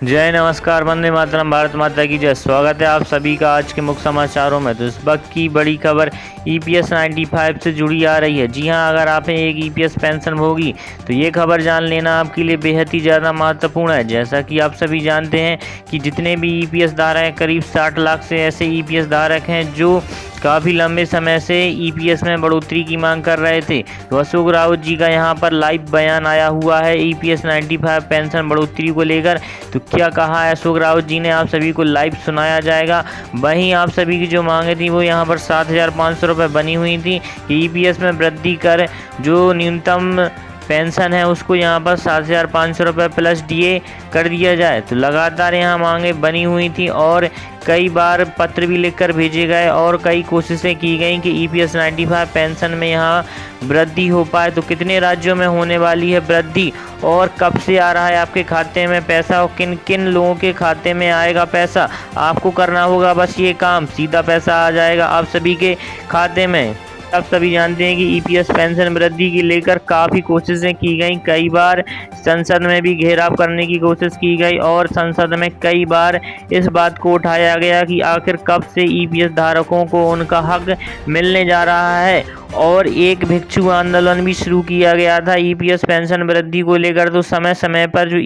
जय नमस्कार, वंदे मातरम, भारत माता की जय। स्वागत है आप सभी का आज के मुख्य समाचारों में। तो इस वक्त की बड़ी खबर EPS 95 से जुड़ी आ रही है। जी हां, अगर आपने एक EPS पेंशन होगी तो ये खबर जान लेना आपके लिए बेहद ही ज़्यादा महत्वपूर्ण है। जैसा कि आप सभी जानते हैं कि जितने भी EPS धारक हैं, करीब 60 लाख से ऐसे EPS धारक हैं जो काफ़ी लंबे समय से EPS में बढ़ोतरी की मांग कर रहे थे। तो अशोक राउत जी का यहाँ पर लाइव बयान आया हुआ है EPS 95 पेंशन बढ़ोतरी को लेकर। तो क्या कहा है अशोक राउत जी ने, आप सभी को लाइव सुनाया जाएगा। वहीं आप सभी की जो मांगे थी वो यहाँ पर 7,500 रुपये बनी हुई थी कि EPS में वृद्धि कर जो न्यूनतम पेंशन है उसको यहाँ पर 7,500 रुपये प्लस DA कर दिया जाए। तो लगातार यहाँ मांगे बनी हुई थी और कई बार पत्र भी लिखकर भेजे गए और कई कोशिशें की गई कि EPS 95 पेंशन में यहाँ वृद्धि हो पाए। तो कितने राज्यों में होने वाली है वृद्धि और कब से आ रहा है आपके खाते में पैसा और किन किन लोगों के खाते में आएगा पैसा, आपको करना होगा बस ये काम, सीधा पैसा आ जाएगा आप सभी के खाते में। आप सभी जानते हैं कि EPS पेंशन वृद्धि की लेकर काफ़ी कोशिशें की गई, कई बार संसद में भी घेराव करने की कोशिश की गई और संसद में कई बार इस बात को उठाया गया कि आखिर कब से EPS धारकों को उनका हक मिलने जा रहा है। और एक भिक्षु आंदोलन भी शुरू किया गया था EPS पेंशन वृद्धि को लेकर। तो समय समय पर जो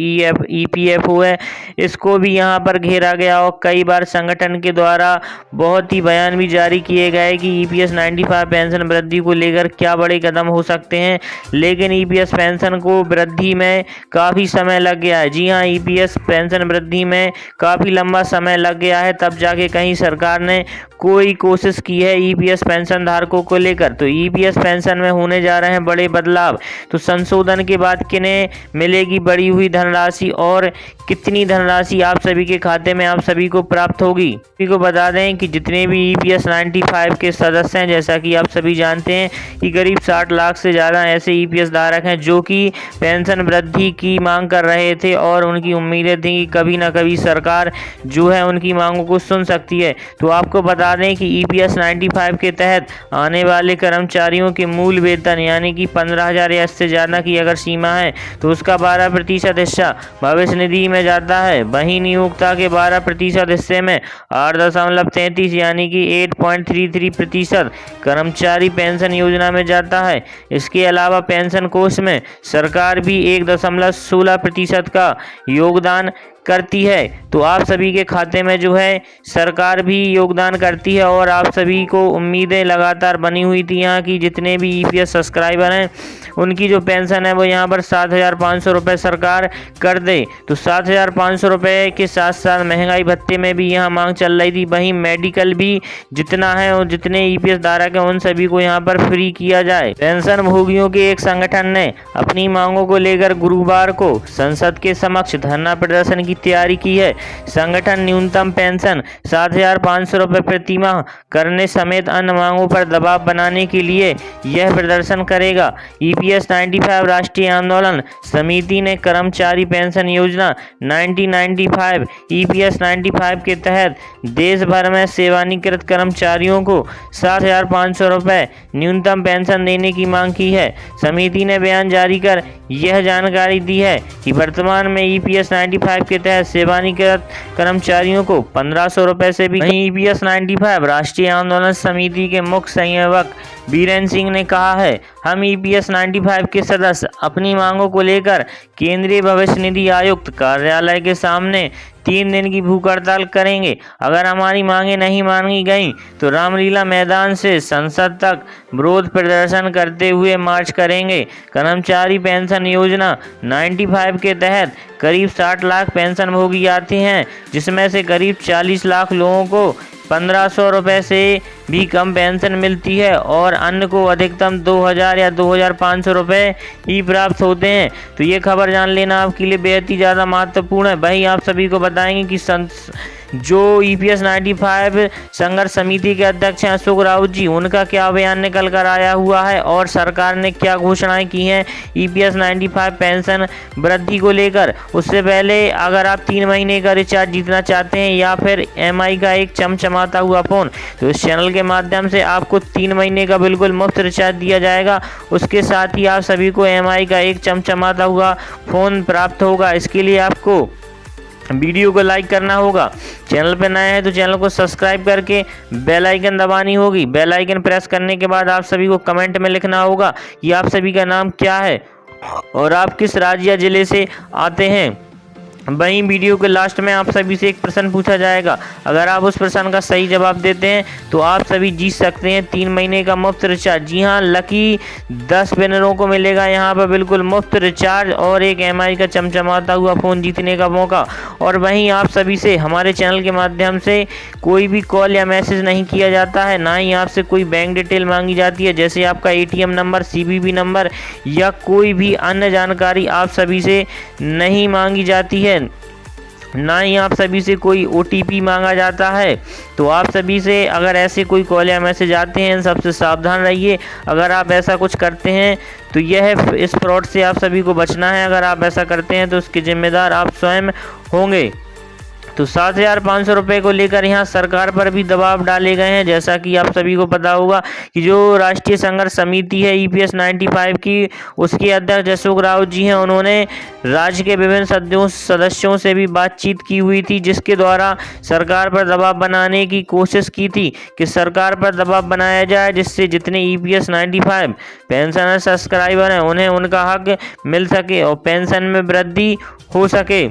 EPFO है इसको भी यहाँ पर घेरा गया और कई बार संगठन के द्वारा बहुत ही बयान भी जारी किए गए कि EPS 95 पेंशन वृद्धि को लेकर क्या बड़े कदम हो सकते हैं। लेकिन EPS पेंशन को वृद्धि में काफ़ी समय लग गया है। जी हाँ, EPS पेंशन वृद्धि में काफ़ी लंबा समय लग गया है, तब जाके कहीं सरकार ने कोई कोशिश की है EPS पेंशन धारकों को लेकर। तो EPS पेंशन में होने जा रहे हैं बड़े बदलाव। तो संशोधन के बाद किन्हें मिलेगी बढ़ी हुई धनराशि और कितनी धनराशि आप सभी के खाते में आप सभी को प्राप्त होगी। सभी को बता दें कि जितने भी EPS 95 के सदस्य हैं, जैसा कि आप सभी जानते हैं कि करीब 60 लाख से ज़्यादा ऐसे EPS धारक हैं जो कि पेंशन वृद्धि की मांग कर रहे थे और उनकी उम्मीदें थी कि कभी ना कभी सरकार जो है उनकी मांगों को सुन सकती है। तो आपको बता दें कि EPS 95 के तहत आने वाले कर्मचारियों के मूल वेतन यानी कि 15,000 या इससे ज़्यादा की अगर सीमा है तो उसका 12% हिस्सा भविष्य निधि में जाता है। वहीं नियोक्ता के 12% हिस्से में 8.33 यानी कि 8.33% कर्मचारी पेंशन योजना में जाता है। इसके अलावा पेंशन कोष में सरकार भी 1.16% का योगदान करती है। तो आप सभी के खाते में जो है सरकार भी योगदान करती है और आप सभी को उम्मीदें लगातार बनी हुई थी यहाँ की जितने भी EPS सब्सक्राइबर हैं उनकी जो पेंशन है वो यहाँ पर 7,500 रुपये सरकार कर दे। तो 7,500 रुपये के साथ साथ महंगाई भत्ते में भी यहाँ मांग चल रही थी। वहीं मेडिकल भी जितना है और जितने EPS धारक हैं उन सभी को यहाँ पर फ्री किया जाए। पेंशन भोगियों के एक संगठन ने अपनी मांगों को लेकर गुरुवार को संसद के समक्ष धरना प्रदर्शन की तैयारी की है। संगठन न्यूनतम पेंशन 7,500 रुपये प्रति माह करने समेत अन्य मांगों पर दबाव बनाने के लिए यह प्रदर्शन करेगा। EPS 95 राष्ट्रीय आंदोलन समिति ने कर्मचारी पेंशन योजना 1995 EPS 95 के तहत देश भर में सेवानिवृत्त कर्मचारियों को 7,500 रुपये न्यूनतम पेंशन देने की मांग की है। समिति ने बयान जारी कर यह जानकारी दी है कि वर्तमान में EPS 95 के तहत सेवानिवृत्त कर्मचारियों को 1,500 रुपये से भी। वहीं EPS 95 राष्ट्रीय आंदोलन समिति के मुख्य संयोजक बीरेन सिंह ने कहा है, हम EPS 95 के सदस्य अपनी मांगों को लेकर केंद्रीय भविष्य निधि आयुक्त कार्यालय के सामने 3 दिन की भूख हड़ताल करेंगे। अगर हमारी मांगें नहीं मानी गई तो रामलीला मैदान से संसद तक विरोध प्रदर्शन करते हुए मार्च करेंगे। कर्मचारी पेंशन योजना 95 के तहत करीब 60 लाख पेंशन भोगी आते हैं, जिसमें से करीब 40 लाख लोगों को 1,500 रुपये से भी कम पेंशन मिलती है और अन्य को अधिकतम 2,000 या 2,500 रुपये ही प्राप्त होते हैं। तो ये खबर जान लेना आपके लिए बेहद ही ज़्यादा महत्वपूर्ण है। वहीं आप सभी को बताएंगे कि जो EPS 95 संघर्ष समिति के अध्यक्ष हैं अशोक राउत जी, उनका क्या बयान निकल कर आया हुआ है और सरकार ने क्या घोषणाएं की हैं EPS 95 पेंशन वृद्धि को लेकर। उससे पहले अगर आप 3 महीने का रिचार्ज जीतना चाहते हैं या फिर MI का एक चमचमाता हुआ फ़ोन, तो इस चैनल के माध्यम से आपको 3 महीने का बिल्कुल मुफ्त रिचार्ज दिया जाएगा। उसके साथ ही आप सभी को MI का एक चमचमाता हुआ फ़ोन प्राप्त होगा। इसके लिए आपको वीडियो को लाइक करना होगा। चैनल पर नए हैं तो चैनल को सब्सक्राइब करके बेल आइकन दबानी होगी। बेल आइकन प्रेस करने के बाद आप सभी को कमेंट में लिखना होगा कि आप सभी का नाम क्या है और आप किस राज्य या जिले से आते हैं। वहीं वीडियो के लास्ट में आप सभी से एक प्रश्न पूछा जाएगा। अगर आप उस प्रश्न का सही जवाब देते हैं तो आप सभी जीत सकते हैं 3 महीने का मुफ्त रिचार्ज। जी हाँ, लकी 10 विनरों को मिलेगा यहाँ पर बिल्कुल मुफ्त रिचार्ज और एक MI का चमचमाता हुआ फ़ोन जीतने का मौका। और वहीं आप सभी से हमारे चैनल के माध्यम से कोई भी कॉल या मैसेज नहीं किया जाता है, ना ही आपसे कोई बैंक डिटेल मांगी जाती है, जैसे आपका ATM नंबर, CVV नंबर या कोई भी अन्य जानकारी आप सभी से नहीं मांगी जाती है, ना ही आप सभी से कोई OTP मांगा जाता है। तो आप सभी से अगर ऐसे कोई कॉल या मैसेज आते हैं, सबसे सावधान रहिए। अगर आप ऐसा कुछ करते हैं तो इस फ्रॉड से आप सभी को बचना है। अगर आप ऐसा करते हैं तो उसके जिम्मेदार आप स्वयं होंगे। तो 7,500 रुपये को लेकर यहाँ सरकार पर भी दबाव डाले गए हैं। जैसा कि आप सभी को पता होगा कि जो राष्ट्रीय संघर्ष समिति है EPS 95 की, उसके अध्यक्ष अशोक राउत जी हैं, उन्होंने राज्य के विभिन्न सदस्यों से भी बातचीत की हुई थी, जिसके द्वारा सरकार पर दबाव बनाने की कोशिश की थी कि सरकार पर दबाव बनाया जाए, जिससे जितने EPS 95 पेंशन सब्सक्राइबर हैं उन्हें उनका हक मिल सके और पेंशन में वृद्धि हो सके।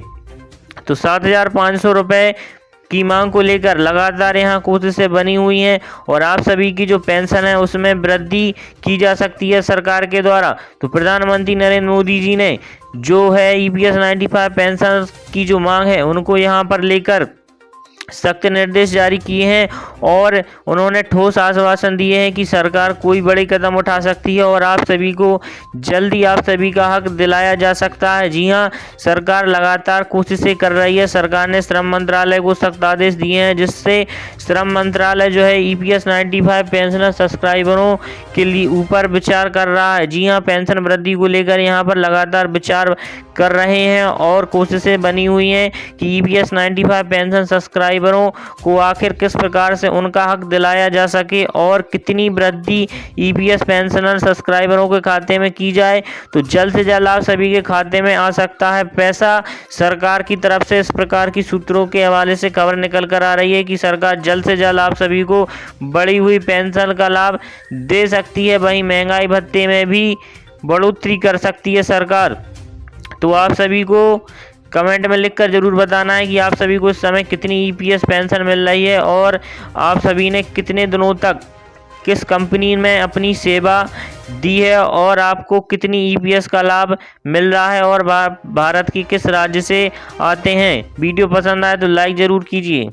तो 7,500 रुपये की मांग को लेकर लगातार यहाँ कोशिशें बनी हुई हैं और आप सभी की जो पेंशन है उसमें वृद्धि की जा सकती है सरकार के द्वारा। तो प्रधानमंत्री नरेंद्र मोदी जी ने जो है EPS 95 पेंशन की जो मांग है उनको यहाँ पर लेकर सख्त निर्देश जारी किए हैं और उन्होंने ठोस आश्वासन दिए हैं कि सरकार कोई बड़े कदम उठा सकती है और आप सभी को जल्दी आप सभी का हक दिलाया जा सकता है। जी हां, सरकार लगातार कोशिशें कर रही है। सरकार ने श्रम मंत्रालय को सख्त आदेश दिए हैं, जिससे श्रम मंत्रालय जो है EPS 95 पेंशनर सब्सक्राइबरों के लिए ऊपर विचार कर रहा है। जी हाँ, पेंशन वृद्धि को लेकर यहाँ पर लगातार विचार कर रहे हैं और कोशिशें बनी हुई हैं कि EPS 95 पेंशन सब्सक्राइबरों को आखिर किस प्रकार से उनका हक दिलाया जा सके और कितनी वृद्धि EPS पेंशनर सब्सक्राइबरों के खाते में की जाए। तो जल्द से जल्द आप सभी के खाते में आ सकता है पैसा। सरकार की तरफ से इस प्रकार की सूत्रों के हवाले से खबर निकल कर आ रही है कि सरकार जल्द से जल्द आप सभी को बढ़ी हुई पेंशन का लाभ दे सकती है। वहीं महंगाई भत्ते में भी बढ़ोतरी कर सकती है सरकार। तो आप सभी को कमेंट में लिखकर ज़रूर बताना है कि आप सभी को इस समय कितनी EPS पेंशन मिल रही है और आप सभी ने कितने दिनों तक किस कंपनी में अपनी सेवा दी है और आपको कितनी EPS का लाभ मिल रहा है और भारत की किस राज्य से आते हैं। वीडियो पसंद आए तो लाइक ज़रूर कीजिए।